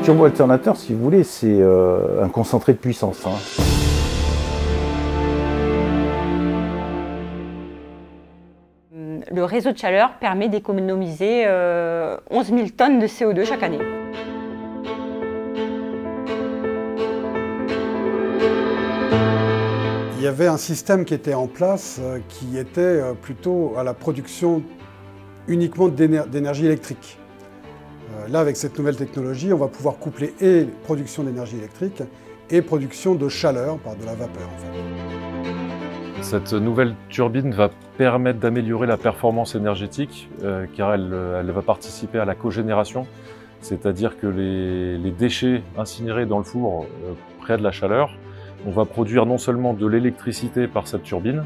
turbo-alternateur, si vous voulez, c'est un concentré de puissance. Le réseau de chaleur permet d'économiser 11 000 tonnes de CO2 chaque année. Il y avait un système qui était en place qui était plutôt à la production uniquement d'énergie électrique. Là, avec cette nouvelle technologie, on va pouvoir coupler et production d'énergie électrique et production de chaleur par de la vapeur. En fait. Cette nouvelle turbine va permettre d'améliorer la performance énergétique car elle va participer à la cogénération, c'est-à-dire que les déchets incinérés dans le four près de la chaleur, on va produire non seulement de l'électricité par cette turbine,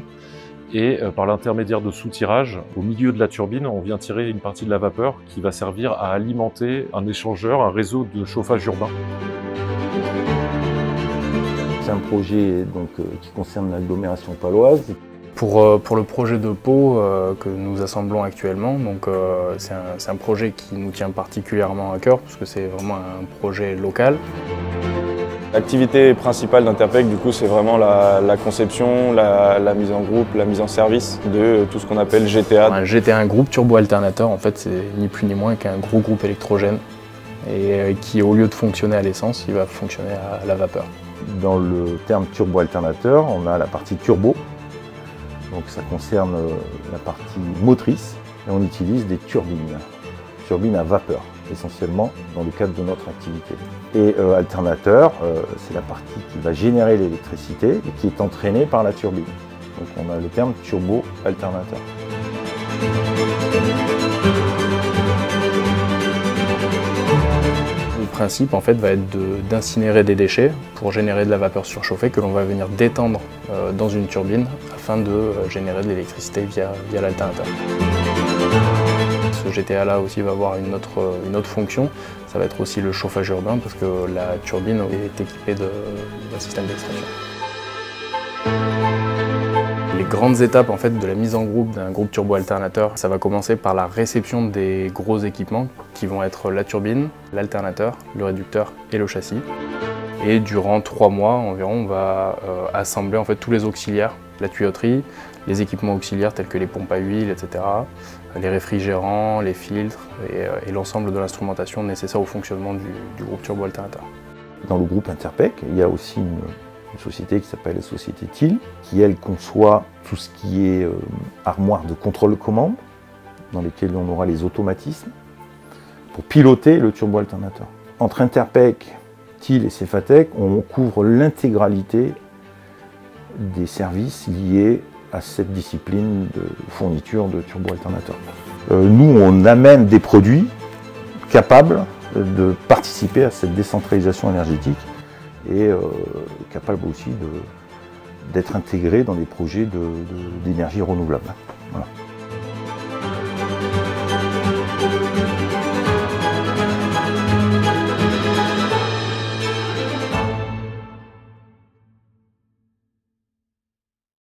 et par l'intermédiaire de soutirage, au milieu de la turbine, on vient tirer une partie de la vapeur qui va servir à alimenter un échangeur, un réseau de chauffage urbain. C'est un projet qui concerne l'agglomération paloise. Pour le projet de Pau que nous assemblons actuellement, c'est un projet qui nous tient particulièrement à cœur parce que c'est vraiment un projet local. L'activité principale d'Interpec, du coup, c'est vraiment la conception, la mise en groupe, la mise en service de tout ce qu'on appelle GTA. Un GTA, un groupe turbo-alternateur, en fait, c'est ni plus ni moins qu'un gros groupe électrogène et qui, au lieu de fonctionner à l'essence, il va fonctionner à la vapeur. Dans le terme turbo-alternateur, on a la partie turbo, donc ça concerne la partie motrice, et on utilise des turbines à vapeur, essentiellement dans le cadre de notre activité. Et alternateur, c'est la partie qui va générer l'électricité et qui est entraînée par la turbine. Donc on a le terme turbo-alternateur. Le principe en fait va être d'incinérer des déchets pour générer de la vapeur surchauffée que l'on va venir détendre dans une turbine afin de générer de l'électricité via l'alternateur. Ce GTA là aussi va avoir une autre fonction, ça va être aussi le chauffage urbain parce que la turbine est équipée d'un système d'extraction. Les grandes étapes en fait, de la mise en groupe d'un groupe turbo-alternateur, ça va commencer par la réception des gros équipements qui vont être la turbine, l'alternateur, le réducteur et le châssis. Et durant 3 mois environ, on va assembler en fait, tous les auxiliaires, la tuyauterie, les équipements auxiliaires tels que les pompes à huile, etc., les réfrigérants, les filtres et l'ensemble de l'instrumentation nécessaire au fonctionnement du groupe turbo-alternateur. Dans le groupe Interpec, il y a aussi une société qui s'appelle la société TIL, qui elle conçoit tout ce qui est armoire de contrôle-commande, dans lesquelles on aura les automatismes, pour piloter le turbo-alternateur. Entre Interpec, TIL et Cefatec, on couvre l'intégralité des services liés à cette discipline de fourniture de turbo-alternateurs. Nous, on amène des produits capables de participer à cette décentralisation énergétique et capables aussi d'être intégrés dans des projets d'énergie renouvelable. Voilà.